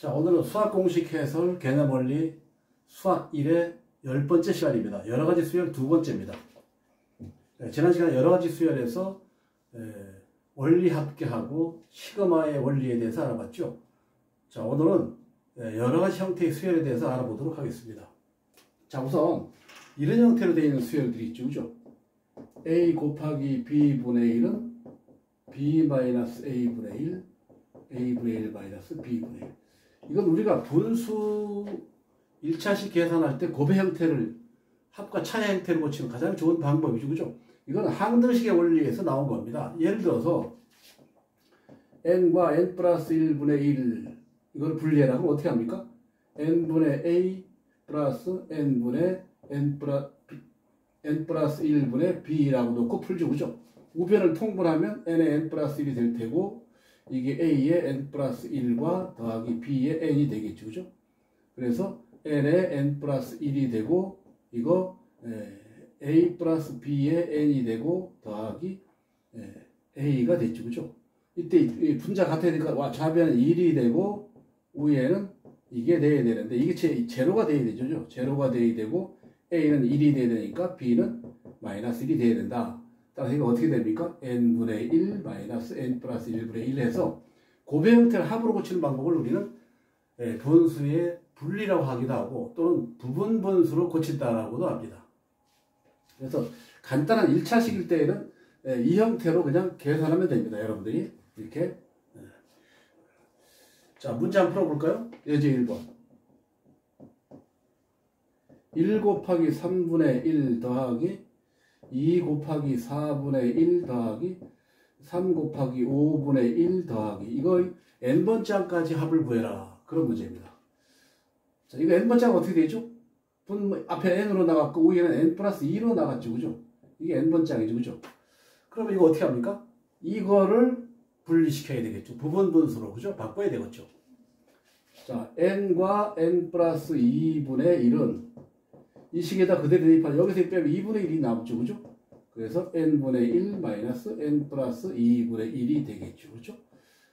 자, 오늘은 수학 공식 해설 개념 원리 수학 1의 10번째 시간입니다. 여러가지 수열 2번째입니다. 지난 시간에 여러가지 수열에서 원리 합계하고 시그마의 원리에 대해서 알아봤죠. 자, 오늘은 여러가지 형태의 수열에 대해서 알아보도록 하겠습니다. 자, 우선 이런 형태로 되어 있는 수열들이 있죠. 그죠? a 곱하기 b분의 1은 b-a분의 1, a분의 1 마이너스 b분의 1. 이건 우리가 분수 1차식 계산할 때 곱의 형태를 합과 차의 형태를 고치는 가장 좋은 방법이죠. 그죠? 이건 항등식의 원리에서 나온 겁니다. 예를 들어서 n과 n 플러스 1분의 1 이걸 분리해라면 어떻게 합니까? n분의 a 플러스 n분의 n 플러스 1분의 b라고 놓고 풀죠. 그죠? 우변을 통분하면 n의 n 플러스 1이 될 테고 이게 a의 n 플러스 1과 더하기 b의 n이 되겠죠. 그죠? 그래서 n의 n 플러스 1이 되고 이거 a 플러스 b의 n이 되고 더하기 a가 됐죠. 그죠? 이때 분자 같아야 되니까 좌변은 1이 되고 위에는 이게 돼야 되는데 이게 제로가 돼야 되죠. 그죠? 제로가 돼야 되고 a는 1이 돼야 되니까 b는 마이너스 1이 돼야 된다. 따라서 이거 어떻게 됩니까? n분의 1 마이너스 n 플러스 1분의 1 해서 곱의 형태를 합으로 고치는 방법을 우리는 분수의 분리라고 하기도 하고 또는 부분 분수로 고친다라고도 합니다. 그래서 간단한 1차식일 때에는 이 형태로 그냥 계산하면 됩니다. 여러분들이 이렇게. 자, 문제 한번 풀어볼까요? 예제 1번 1 곱하기 3분의 1 더하기 2 곱하기 4분의 1 더하기 3 곱하기 5분의 1 더하기 이거 n번째 항까지 합을 구해라. 그런 문제입니다. 자, 이거 n번째 항 어떻게 되죠? 앞에 n으로 나갔고 위에는 n 플러스 2로 나갔죠. 그죠? 이게 n번째 항이죠. 그죠? 그러면 이거 어떻게 합니까? 이거를 분리시켜야 되겠죠. 부분 분수로. 그죠? 바꿔야 되겠죠. 자, n과 n 플러스 2분의 1은 이 식에다 그대로 대입하면 여기서 빼면 2분의 1이 남죠. 그죠? 그래서 n분의 1 마이너스 n 플러스 2분의 1이 되겠죠. 그죠?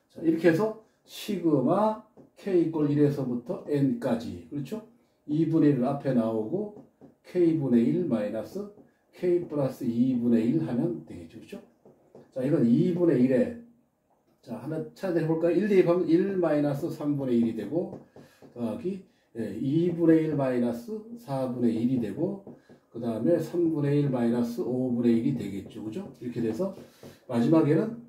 자, 이렇게 해서 시그마 k 이꼴 1에서부터 n까지. 그렇죠? 2분의 1 앞에 나오고 k분의 1 마이너스 k 플러스 2분의 1 하면 되겠죠. 그렇죠? 자, 이건 2분의 1에 자, 하나 찾아 해볼까요? 1 대입하면 1 마이너스 3분의 1이 되고 더하기 2분의 1 마이너스 4분의 1이 되고 그 다음에 3분의 1 마이너스 5분의 1이 되겠죠. 그죠? 이렇게 돼서 마지막에는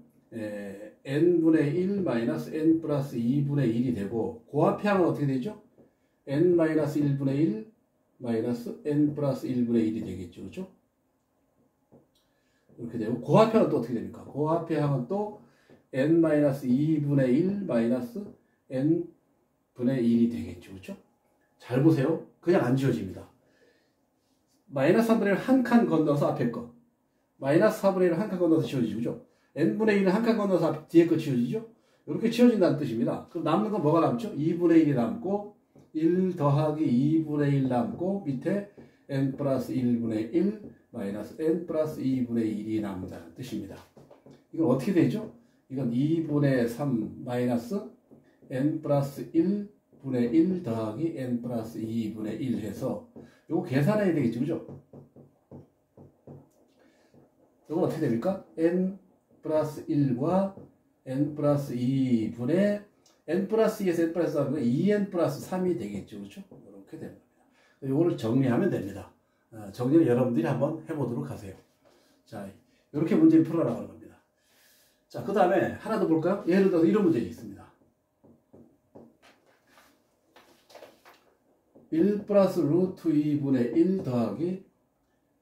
n분의 1 마이너스 n 플러스 2분의 1이 되고 그 앞에 항은 어떻게 되죠? n 마이너스 1분의 1 마이너스 n 플러스 1분의 1이 되겠죠. 그죠? 이렇게 되고 그 앞에 항은 또 어떻게 됩니까? 그 앞에 항은 또 n 마이너스 2분의 1 마이너스 n 분의 1이 되겠죠. 그죠? 잘 보세요. 그냥 안 지워집니다. 마이너스 3분의 1을 한 칸 건너서 앞에 거. 마이너스 4분의 1을 한 칸 건너서 지워지죠. 그죠? n분의 1을 한 칸 건너서 뒤에 거 지워지죠? 이렇게 지워진다는 뜻입니다. 그럼 남는 건 뭐가 남죠? 2분의 1이 남고 1 더하기 2분의 1 남고 밑에 n 플러스 1분의 1 마이너스 n 플러스 2분의 1이 남는다는 뜻입니다. 이건 어떻게 되죠? 이건 2분의 3 마이너스 n 플러스 1분의 1 더하기 n 플러스 2분의 1 해서 요거 계산해야 되겠죠. 그죠? 요거 어떻게 됩니까? n 플러스 1과 n 플러스 2분의 n 플러스 2에서 n 플러스 3은 2n 플러스 3이 되겠죠. 그렇죠? 이렇게 됩니다. 요거를 정리하면 됩니다. 정리를 여러분들이 한번 해보도록 하세요. 자, 이렇게 문제를 풀어나가는 겁니다. 자, 그 다음에 하나 더 볼까요? 예를 들어서 이런 문제가 있습니다. 1 플러스 루트 2분의 1 더하기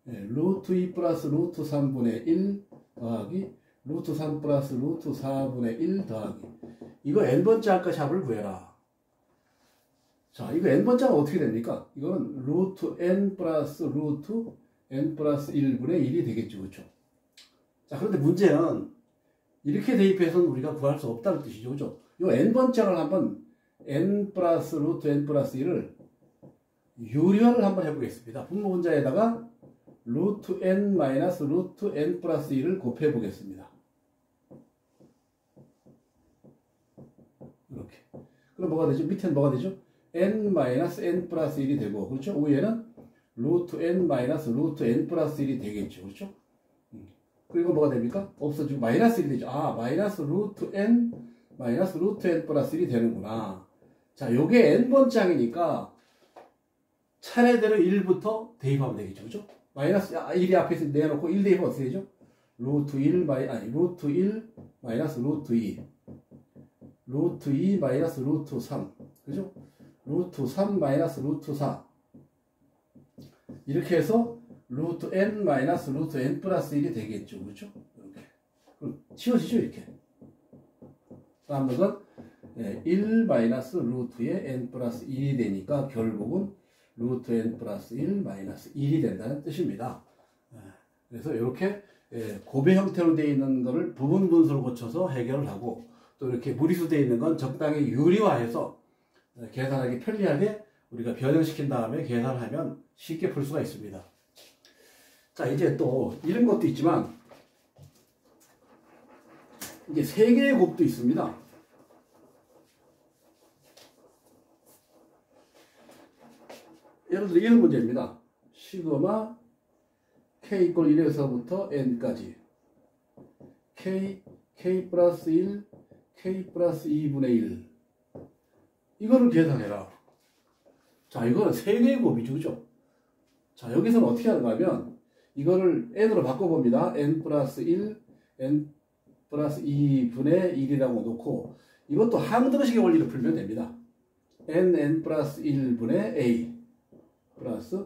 루트 2 플러스 루트 3분의 1 더하기 루트 3 플러스 루트 4분의 1 더하기 이거 n번째 항까지 합을 구해라. 자, 이거 n번째 항은 어떻게 됩니까? 이거는 루트 n 플러스 루트 n 플러스 1분의 1이 되겠죠. 그렇죠? 자, 그런데 문제는 이렇게 대입해서는 우리가 구할 수 없다는 뜻이죠. 그렇죠? 이 n번째 항을 한번 n 플러스 루트 n 플러스 1을 유리화를 한번 해보겠습니다. 분모 분자에다가 루트 n 마이너스 루트 n 플러스 1을 곱해 보겠습니다. 이렇게. 그럼 뭐가 되죠? 밑에는 뭐가 되죠? n-n 플러스 1이 되고, 그렇죠? 위에는 루트 n 플러스 1이 되겠죠. 그렇죠? 그리고 뭐가 됩니까? 없어지고 마이너스 1이 되죠. 아, 마이너스 루트 n 플러스 1이 되는구나. 자, 요게 n번 짝이니까 차례대로 1부터 대입하면 되겠죠. 그죠? 마이너스 1이 앞에서 내놓고 1 대입하면 어떻게 되죠? 루트 1 마이너스 루트 2. 루트 2 마이너스 루트 3. 그죠? 루트 3 마이너스 루트 4. 이렇게 해서 루트 n 마이너스 루트 n 플러스 1이 되겠죠. 그렇죠? 이렇게. 그럼 치워지죠, 이렇게. 다음은 1 마이너스 루트의 n 플러스 1이 되니까 결국은 루트 n 플러스 1 마이너스 1이 된다는 뜻입니다. 그래서 이렇게 곱의 형태로 되어 있는 것을 부분 분수로 고쳐서 해결을 하고, 또 이렇게 무리수 되어 있는 건 적당히 유리화해서 계산하기 편리하게 우리가 변형시킨 다음에 계산을 하면 쉽게 풀 수가 있습니다. 자, 이제 또 이런 것도 있지만 이제 3개의 곱도 있습니다. 예를 들어 이런 문제입니다. 시그마 k 이퀄 1에서부터 n까지 k 플러스 1 k 플러스 2분의 1 이거를 계산해라. 자, 이거는 3개의 곱이죠. 그죠? 자, 여기서는 어떻게 하는가 하면 이거를 n으로 바꿔봅니다. n 플러스 1 n 플러스 2분의 1이라고 놓고 이것도 항등식의 원리를 풀면 됩니다. n 플러스 1분의 a 플러스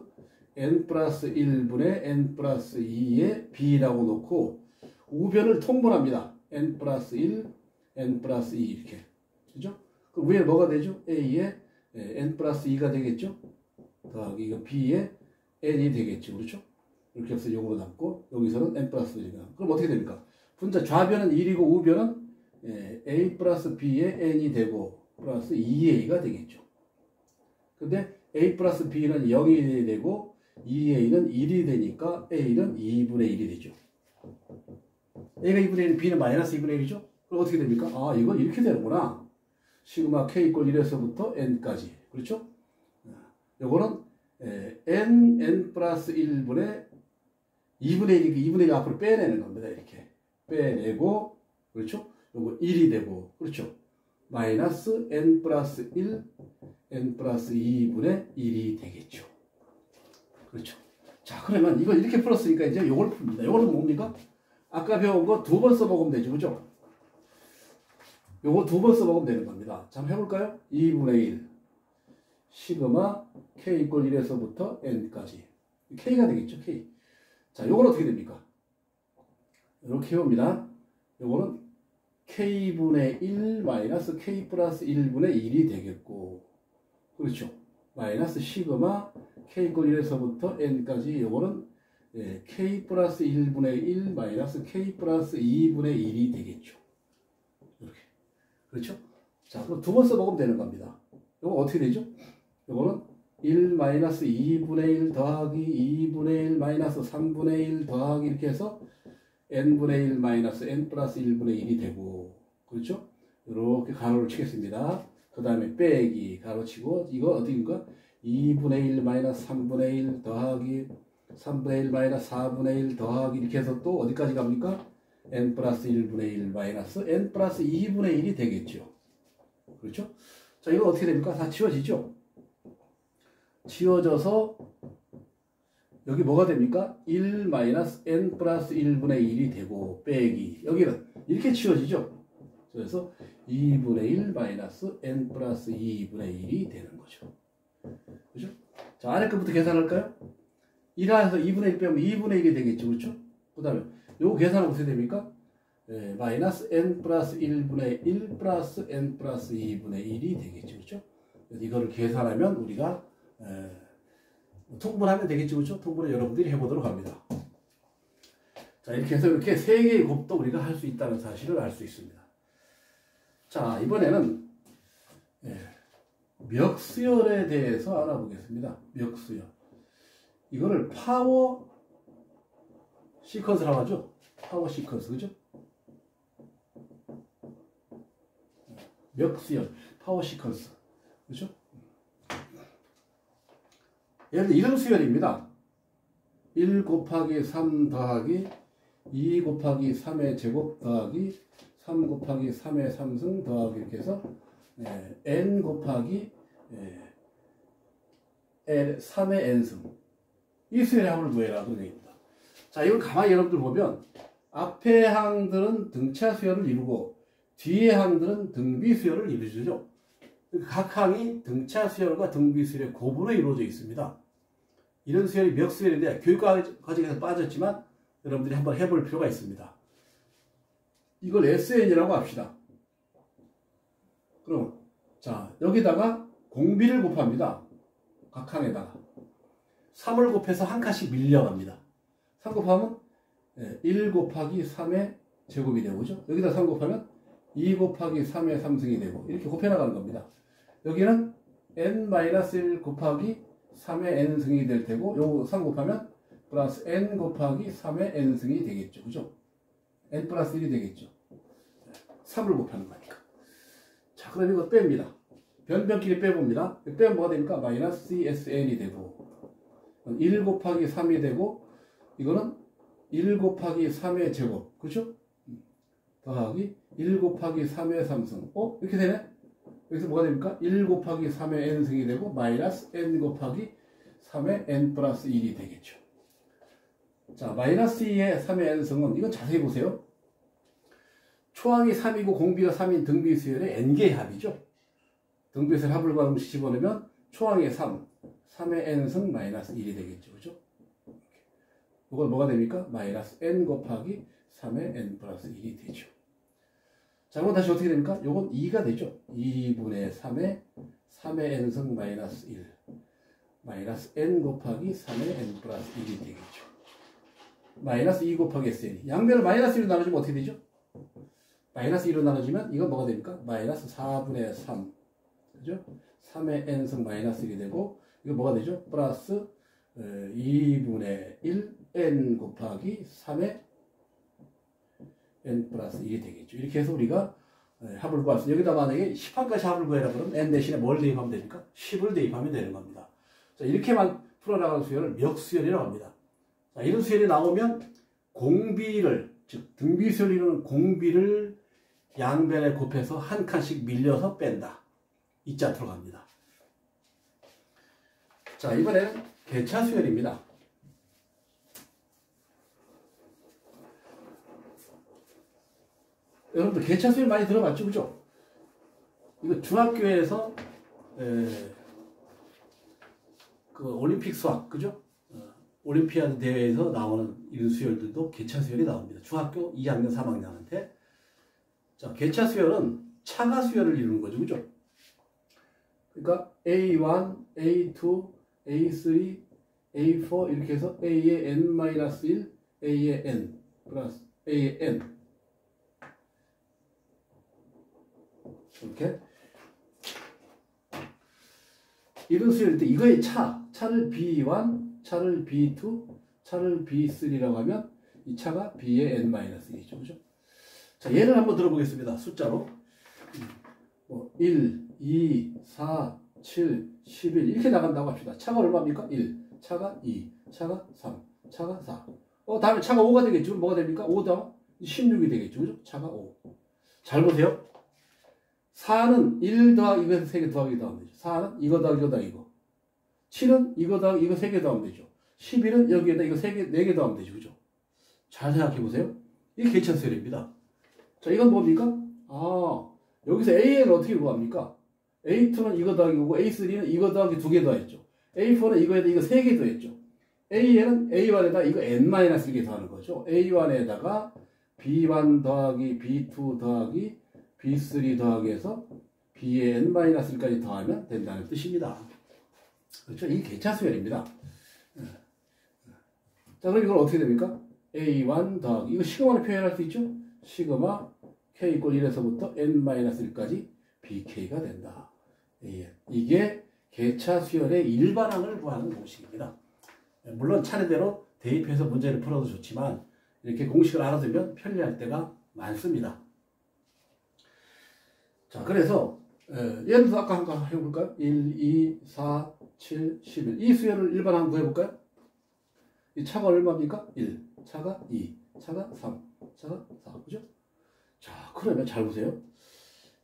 n 플러스 1분의 n 플러스 2의 b라고 놓고 우변을 통분합니다. n 플러스 1, n 플러스 2 이렇게. 그죠? 그럼 위에 뭐가 되죠? a에 n 플러스 2가 되겠죠? 더하기 이거 b에 n이 되겠죠. 그렇죠? 이렇게 해서 요거로 담고 여기서는 n 플러스 1이가. 그럼 어떻게 됩니까? 분자 좌변은 1이고 우변은 a 플러스 b에 n이 되고 플러스 2a가 되겠죠. 근데 a 플러스 b는 0이 되고 2a는 1이 되니까 a는 2분의 1이 되죠. a가 2분의 1, b는 마이너스 2분의 1이죠. 그럼 어떻게 됩니까? 아, 이건 이렇게 되는구나. 시그마 k 이퀄 1에서부터 n까지. 그렇죠? 요거는 n 플러스 1분의 2분의 1이니까 2분의 1 앞으로 빼내는 겁니다. 이렇게. 빼내고, 그렇죠? 요거 1이 되고, 그렇죠? 마이너스 n 플러스 1, n 플러스 2분의 1이 되겠죠. 그렇죠? 자, 그러면 이걸 이렇게 풀었으니까 이제 요걸 풉니다. 요거는 뭡니까? 아까 배운 거 2번 써먹으면 되죠. 그죠? 요거 2번 써먹으면 되는 겁니다. 자, 한번 해볼까요? 2분의 1 시그마 k 이퀄 1에서부터 n까지 k가 되겠죠. k. 자, 요건 어떻게 됩니까? 이렇게 해봅니다. 요거는 k분의 1 마이너스 k 플러스 1분의 1이 되겠고, 그렇죠? 마이너스 시그마 k 이퀄 1에서부터 n까지 요거는 k 플러스 1분의 1 마이너스 k 플러스 2분의 1이 되겠죠. 이렇게. 그렇죠? 자, 그럼 2번 써먹으면 되는 겁니다. 요거 어떻게 되죠? 요거는 1 마이너스 2분의 1 더하기 2분의 1 마이너스 3분의 1 더하기 이렇게 해서 n분의 1 마이너스 n 플러스 1분의 1이 되고, 그렇죠? 이렇게 가로를 치겠습니다. 그 다음에 빼기 가로 치고 이거 어디인가? 2분의 1 마이너스 3분의 1 더하기 3분의 1 마이너스 4분의 1 더하기 이렇게 해서 또 어디까지 갑니까? n 플러스 1분의 1 마이너스 n 플러스 2분의 1이 되겠죠. 그렇죠? 자, 이거 어떻게 됩니까? 다 치워지죠? 치워져서 여기 뭐가 됩니까? 1 마이너스 n 플러스 1분의 1이 되고 빼기 여기는 이렇게 치워지죠? 그래서 2분의 1 마이너스 n 플러스 2분의 1이 되는 거죠. 그죠? 자, 아래 것부터 계산할까요? 1에서 2분의 1 빼면 2분의 1이 되겠죠. 그렇죠? 그 다음에 요거 계산하면 어떻게 됩니까? 마이너스 n 플러스 1분의 1 플러스 n 플러스 2분의 1이 되겠죠. 그렇죠? 그래서 이거를 계산하면 우리가 통분하면 되겠죠. 그렇죠? 통분을 여러분들이 해보도록 합니다. 자, 이렇게 해서 이렇게 3개의 곱도 우리가 할 수 있다는 사실을 알 수 있습니다. 자, 이번에는 멱수열에 대해서 알아보겠습니다. 멱수열. 이거를 파워 시퀀스라고 하죠. 파워 시퀀스. 그죠? 멱수열. 파워 시퀀스. 그렇죠? 예를 들어 이런 수열입니다. 1 곱하기 3 더하기 2 곱하기 3의 제곱 더하기 3 곱하기 3의 3승 더하기 이렇게 해서 n 곱하기 3의 n승. 이 수열의 합을 구해라. 그런 얘기입니다. 자, 이걸 가만히 여러분들 보면 앞에 항들은 등차 수열을 이루고 뒤에 항들은 등비 수열을 이루죠. 각 항이 등차 수열과 등비 수열의 곱으로 이루어져 있습니다. 이런 수열이 몇 수열인데 교육 과정에서 빠졌지만 여러분들이 한번 해볼 필요가 있습니다. 이걸 SN이라고 합시다. 그럼 자, 여기다가 공비를 곱합니다. 각 항에다가 3을 곱해서 한 칸씩 밀려갑니다. 3 곱하면 1 곱하기 3의 제곱이 되고, 그죠? 여기다 3 곱하면 2 곱하기 3의 3승이 되고, 이렇게 곱해나가는 겁니다. 여기는 n-1 곱하기 3의 n승이 될 테고, 요거 3 곱하면 플러스 n 곱하기 3의 n승이 되겠죠. 그죠? n 플러스 1이 되겠죠. 3을 곱하는 거니까. 자, 그럼 이거 뺍니다. 변변끼리 빼봅니다. 빼면 뭐가 됩니까? 마이너스 CSN이 되고, 1 곱하기 3이 되고, 이거는 1 곱하기 3의 제곱. 그렇죠? 더하기 1 곱하기 3의 3승. 이렇게 되네? 여기서 뭐가 됩니까? 1 곱하기 3의 n승이 되고, 마이너스 n 곱하기 3의 n 플러스 1이 되겠죠. 자, 마이너스 2의 3의 n승은, 이건 자세히 보세요. 초항이 3이고 공비가 3인 등비 수열의 n개의 합이죠. 등비 수열 합을 구하면 집어넣으면 초항의 3, 3의 n승 마이너스 1이 되겠죠. 그죠? 이걸 뭐가 됩니까? 마이너스 n 곱하기 3의 n 플러스 1이 되죠. 자, 그럼 다시 어떻게 됩니까? 요건 2가 되죠. 2분의 3의 n승 마이너스 1 마이너스 n 곱하기 3의 n 플러스 1이 되겠죠. 마이너스 2 곱하기 sn. 양변을 마이너스 1로 나눠주면 어떻게 되죠? 마이너스 2로 나눠지면 이건 뭐가 됩니까? 마이너스 4분의 3. 그죠? 3의 n승 마이너스 1이 되고, 이거 뭐가 되죠? 플러스 2분의 1 n 곱하기 3의 n 플러스 1이 되겠죠. 이렇게 해서 우리가 합을 구했습니다. 여기다 만약에 10항까지 합을 구해라 그러면 n 대신에 뭘 대입하면 됩니까? 10을 대입하면 되는 겁니다. 자, 이렇게만 풀어나가는 수열을 멱수열이라고 합니다. 자, 이런 수열이 나오면 공비를, 즉 등비수열을 이루는 공비를 양변에 곱해서 한 칸씩 밀려서 뺀다. 이자 들어갑니다. 자, 이번에는 개차수열입니다. 여러분들 개차수열 많이 들어봤죠? 그죠? 이거 중학교에서 그 올림픽 수학, 그죠? 올림피아드 대회에서 나오는 이런 수열들도 개차수열이 나옵니다. 중학교 2학년, 3학년한테. 자, 개차수열은 차가수열을 이루는 거죠. 그죠? 그러니까 A1, A2, A3, A4 이렇게 해서 A의 n-1, A의 n 플러스 A의 n 이렇게 이런 수열일 때 이거의 차를 B1, 차를 B2, 차를 B3라고 하면 이 차가 B의 n-1이죠. 그죠? 자, 예를 한번 들어보겠습니다. 숫자로 1, 2, 4, 7, 11 이렇게 나간다고 합시다. 차가 얼마입니까? 1, 차가 2, 차가 3, 차가 4. 다음에 차가 5가 되겠죠. 뭐가 됩니까? 5 더하면 16이 되겠죠. 그죠? 차가 5. 잘 보세요. 4는 1 더하기 이거 3개 더하기 더하면 되죠. 4는 이거 더하기 이거 더하기 이거. 7은 이거 더하기 이거 3개 더하면 되죠. 11은 여기에다 이거 3개, 4개 더하면 되죠. 그죠? 잘 생각해 보세요. 이게 개차수열입니다. 자, 이건 뭡니까? 여기서 AN을 어떻게 구합니까? A2는 이거 더하기 이거고, A3는 이거 더하기 2개 더했죠. A4는 이거에다 이거 3개 더했죠. AN은 A1에다 이거 n-1개 더하는 거죠. A1에다가 B1 더하기 B2 더하기 B3 더하기 해서 B의 n-1까지 더하면 된다는 뜻입니다. 그렇죠? 이게 개차수열입니다. 자, 그럼 이건 어떻게 됩니까? A1 더하기, 이거 시그마로 표현할 수 있죠? 시그마 K 이꼴 1에서부터 n-1까지 BK가 된다. 이게 개차수열의 일반항을 구하는 공식입니다. 물론 차례대로 대입해서 문제를 풀어도 좋지만 이렇게 공식을 알아두면 편리할 때가 많습니다. 자, 그래서 예를 들어 아까 한번 해볼까요? 1, 2, 4, 7, 11. 이 수열을 일반항 구해볼까요? 이 차가 얼마입니까? 1, 차가 2, 차가 3, 차가 4. 그죠? 자, 그러면 잘 보세요.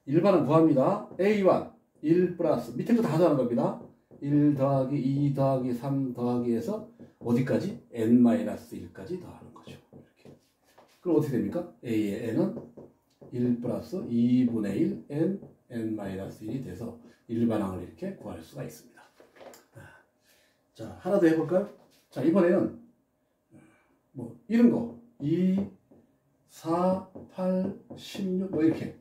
일반항 구합니다. A1, 1 플러스, 밑에 거 다 더하는 겁니다. 1 더하기 2 더하기 3 더하기 해서 어디까지? n-1까지 더하는 거죠. 이렇게. 그럼 어떻게 됩니까? A의 n은 1 플러스 2분의 1 n-1이 돼서 일반항을 이렇게 구할 수가 있습니다. 자, 하나 더 해볼까요? 자, 이번에는 뭐 이런 거 2, 4, 8, 16 뭐 이렇게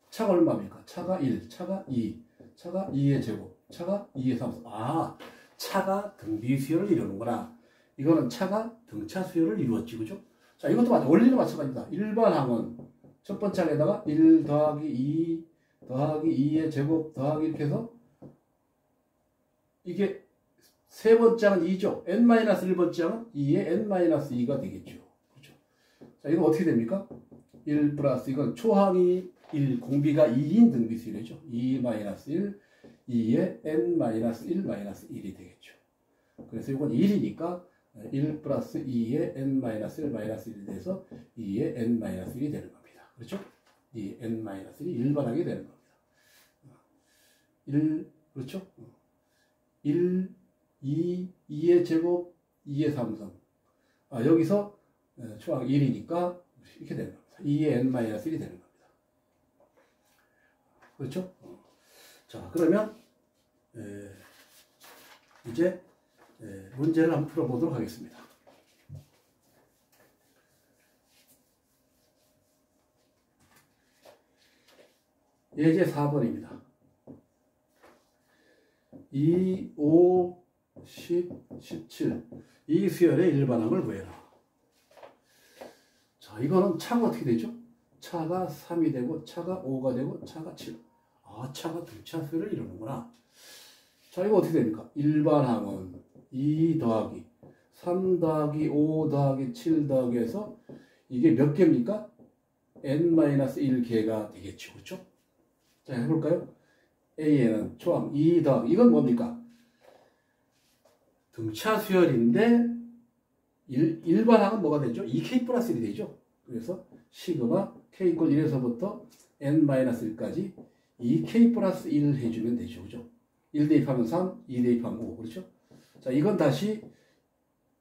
차가 얼마입니까? 차가 1, 차가 2, 차가 2의 제곱, 차가 2의 3. 아, 차가 등비 수열을 이루는구나. 이거는 차가 등차 수열을 이루었지, 그죠? 자, 이것도 맞아. 원리는 마찬가지입니다. 일반항은 첫 번째 항에다가 1 더하기 2 더하기 2의 제곱 더하기 이렇게 해서 이게 세 번째 항은 2죠. n-1번째 항은 2의 n-2가 되겠죠. 그렇죠? 자, 이거 어떻게 됩니까? 1 플러스 이건 초항이 1, 공비가 2인 등비수열이죠. 2-1, 2의 n-1-1이 되겠죠. 그래서 이건 1이니까 1 플러스 2의 n-1-1이 돼서 2의 n-1이 되는 겁니다. 그렇죠? 2의 n-1이 일반하게 되는 겁니다. 1, 그렇죠? 1, 2, 2의 제곱, 2의 3승. 아, 여기서 초항 1이니까 이렇게 되는 겁니다. 2의 n-1이 되는 겁니다. 그렇죠? 자, 그러면 이제 문제를 한번 풀어보도록 하겠습니다. 예제 4번입니다. 2, 5, 10, 17. 이 수열의 일반항을 구해라. 자, 이거는 차가 어떻게 되죠? 차가 3이 되고, 차가 5가 되고, 차가 7. 아, 차가 등차 수열을 이루는구나. 자, 이거 어떻게 됩니까? 일반항은 2 더하기 3 더하기 5 더하기 7 더하기 해서 이게 몇 개입니까? n-1개가 되겠죠. 그렇죠? 자, 해볼까요? A에는 초항 2 더하기 이건 뭡니까? 등차 수열인데 일반항은 뭐가 되죠? 2k 플러스 1이 되죠. 그래서 시그마 k 이퀄 1에서부터 n-1까지 2k 플러스 1을 해주면 되죠. 그죠? 1 대입하면 3, 2 대입하면 5. 그렇죠? 자, 이건 다시,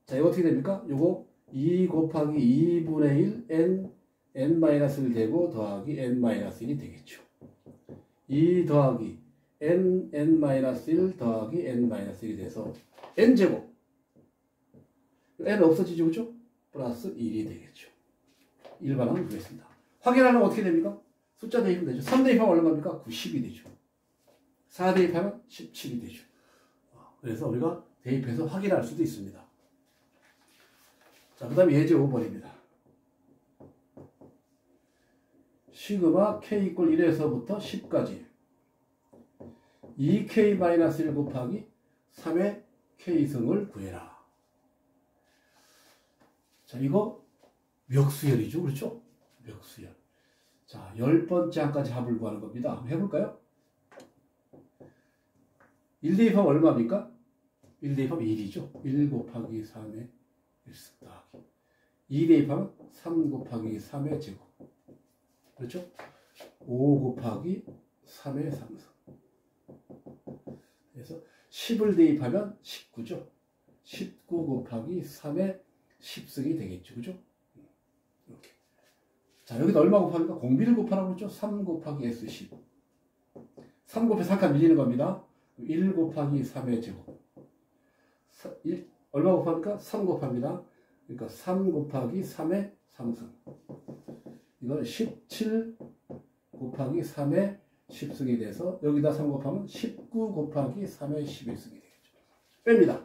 자, 이거 어떻게 됩니까? 요거 2 곱하기 2분의 1 n-1 되고 더하기 n-1이 되겠죠. 2 더하기 n-1 더하기 n-1이 돼서 n제곱. n 없어지죠. 그죠? 플러스 1이 되겠죠. 일반항을 구했습니다. 확인하려면 어떻게 됩니까? 숫자 대입은 되죠. 3 대입하면 얼마입니까? 90이 되죠. 4 대입하면 17이 되죠. 그래서 우리가 대입해서 확인할 수도 있습니다. 자, 그 다음에 예제 5번입니다. 시그마 k 이퀄 1에서부터 10까지 2k-1 곱하기 3의 k승을 구해라. 자, 이거 멱수열이죠. 그렇죠? 멱수열. 자, 10번째 항까지 합을 구하는 겁니다. 한번 해볼까요? 1 대입하면 얼마입니까? 1 대입하면 1이죠. 1 곱하기 3의 1승 더하기 2 대입하면 3 곱하기 3의 제곱. 그렇죠? 5 곱하기 3의 3승. 그래서 10을 대입하면 19죠. 19 곱하기 3의 10승이 되겠죠. 그죠? 이렇게. 자, 여기다 얼마 곱합니까? 공비를 곱하라고 했죠? 3 곱하기 S10. 3 곱해 3칸 밀리는 겁니다. 1 곱하기 3의 제곱. 얼마 곱합니까? 3 곱합니다. 그러니까 3 곱하기 3의 3승. 이건 17 곱하기 3의 10승이 돼서 여기다 3 곱하면 19 곱하기 3의 11승이 되겠죠. 뺍니다.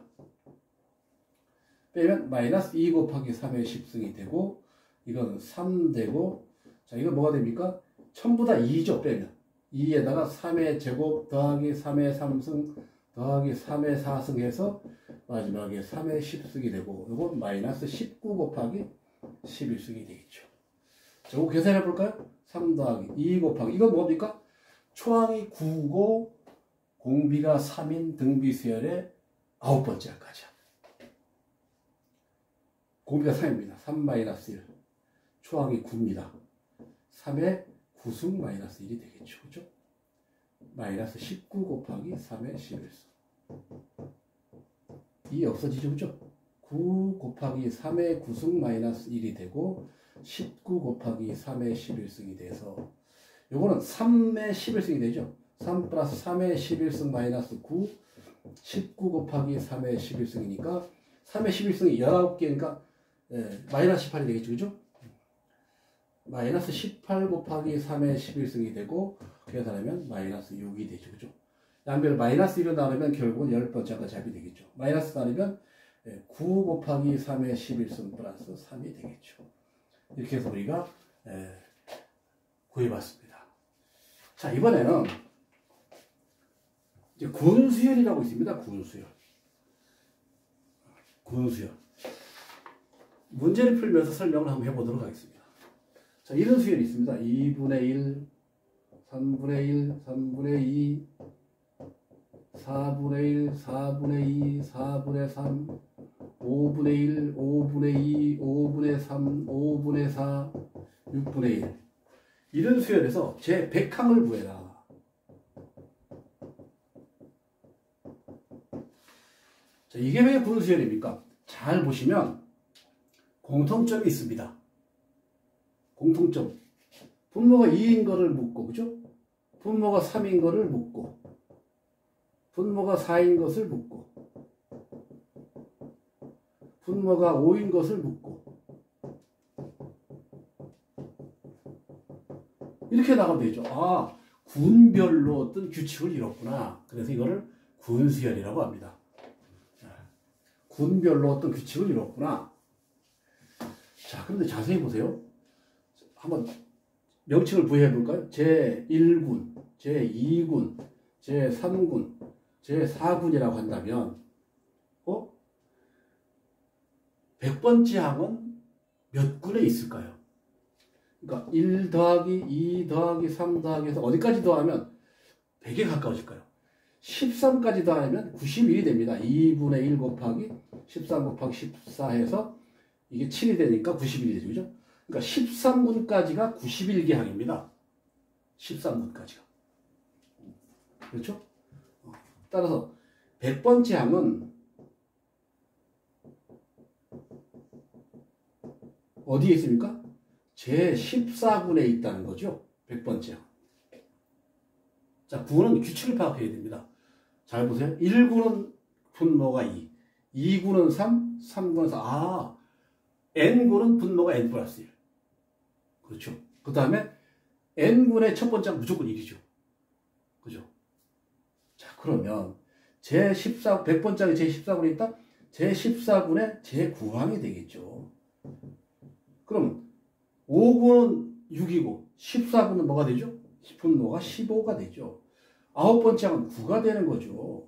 빼면 마이너스 2 곱하기 3의 10승이 되고 이건 3 되고 자, 이건 뭐가 됩니까? 전부 다 2죠. 빼면 2에다가 3의 제곱 더하기 3의 3승 더하기 3의 4승 해서 마지막에 3의 10승이 되고 이건 마이너스 19 곱하기 11승이 되겠죠. 자, 이거 계산해 볼까요? 3 더하기 2 곱하기 이건 뭡니까? 초항이 9고 공비가 3인 등비수열의 9번째 항까지야. 공비가 3입니다. 3-1. 초항이 9입니다. 3의 9승 마이너스 1이 되겠죠. 그죠? 마이너스 19 곱하기 3의 11승. 이 없어지죠. 그죠? 9 곱하기 3의 9승 마이너스 1이 되고 19 곱하기 3의 11승이 돼서 요거는 3의 11승이 되죠. 3 플러스 3의 11승 마이너스 9 19 곱하기 3의 11승이니까 3의 11승이 19개니까 마이너스 18이 되겠죠. 그죠? 마이너스 18 곱하기 3의 11승이 되고 계산하면 마이너스 6이 되죠. 그죠? 양변을 마이너스 1로 나누면 결국은 10번째가 답이 되겠죠. 마이너스 나누면 9 곱하기 3의 11승 플러스 3이 되겠죠. 이렇게 해서 우리가 구해봤습니다. 자, 이번에는 이제 군수열이라고 있습니다. 군수열. 문제를 풀면서 설명을 한번 해보도록 하겠습니다. 자, 이런 수열이 있습니다. 2분의 1, 3분의 1, 3분의 2, 4분의 1, 4분의 2, 4분의 3, 5분의 1, 5분의 2, 5분의 3, 5분의 4, 6분의 1. 이런 수열에서 제 100항을 구해라. 자, 이게 왜 군수열입니까? 잘 보시면 공통점이 있습니다. 공통점. 분모가 2인 거를 묻고, 그죠? 분모가 3인 거를 묻고, 분모가 4인 것을 묻고, 분모가 5인 것을 묻고, 이렇게 나가면 되죠. 아, 군별로 어떤 규칙을 이뤘구나. 그래서 이거를 군수열이라고 합니다. 군별로 어떤 규칙을 이뤘구나. 자, 그런데 자세히 보세요. 한번 명칭을 부여해 볼까요? 제1군, 제2군, 제3군, 제4군이라고 한다면 100번째 항은 몇 군에 있을까요? 그러니까 1 더하기 2 더하기 3 더하기 해서 어디까지 더하면 100에 가까워질까요? 13까지 더하면 91이 됩니다. 2분의 1 곱하기 13 곱하기 14 해서 이게 7이 되니까 91이 되죠. 그죠? 그러니까 13군까지가 91개 항입니다. 13군까지가. 그렇죠? 따라서 100번째 항은 어디에 있습니까? 제14군에 있다는 거죠. 100번째 항. 자, 9는 규칙을 파악해야 됩니다. 잘 보세요. 1군은 분모가 2, 2군은 3, 3군은 4. 아, n군은 분모가 n 플러스 1. 그렇죠. 그 다음에 n군의 첫 번째가 무조건 1이죠. 그죠? 자, 그러면 제14, 100번째가 제14군에 있다? 제14군의 제9항이 되겠죠. 그럼 5군은 6이고 14군은 뭐가 되죠? 분모가 15가 되죠. 9번째 항은 9가 되는 거죠.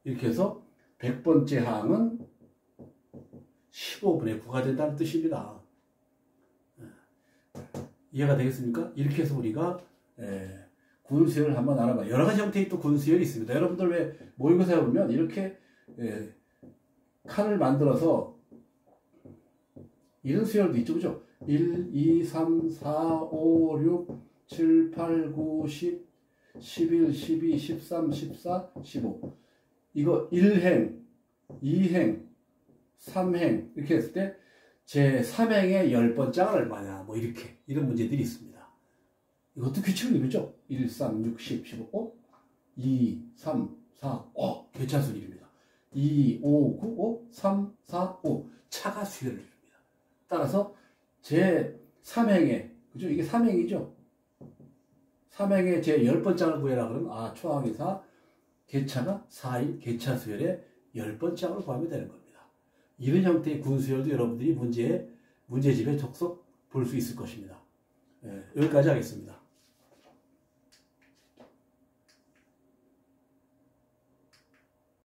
이렇게 해서 100번째 항은 15분의 9가 된다는 뜻입니다. 이해가 되겠습니까? 이렇게 해서 우리가 군수열을 한번 알아봐요. 여러 가지 형태의 또 군수열이 있습니다. 여러분들 왜 모의고사에 보면 이렇게 칸을 만들어서 이런 수열도 있죠. 그죠? 1, 2, 3, 4, 5, 6, 7, 8, 9, 10, 11, 12, 13, 14, 15. 이거 1행, 2행, 3행 이렇게 했을 때 제3행의 10번째 항은 얼마냐 뭐 이렇게 이런 문제들이 있습니다. 이것도 규칙을 이루죠. 1, 3, 6, 10, 15, 2, 3, 4, 개차수열입니다. 2, 5, 9, 5, 3, 4, 5 차가 수열을 이룹니다. 따라서 제3행의 그죠? 이게 3행이죠. 3행의 제 10번째 항을 구해라 그러면 초항이 4, 개차가 4인 개차수열의 10번째 항을 구하면 되는 겁니다. 이런 형태의 군수열도 여러분들이 문제집에 속속 볼 수 있을 것입니다. 여기까지 하겠습니다.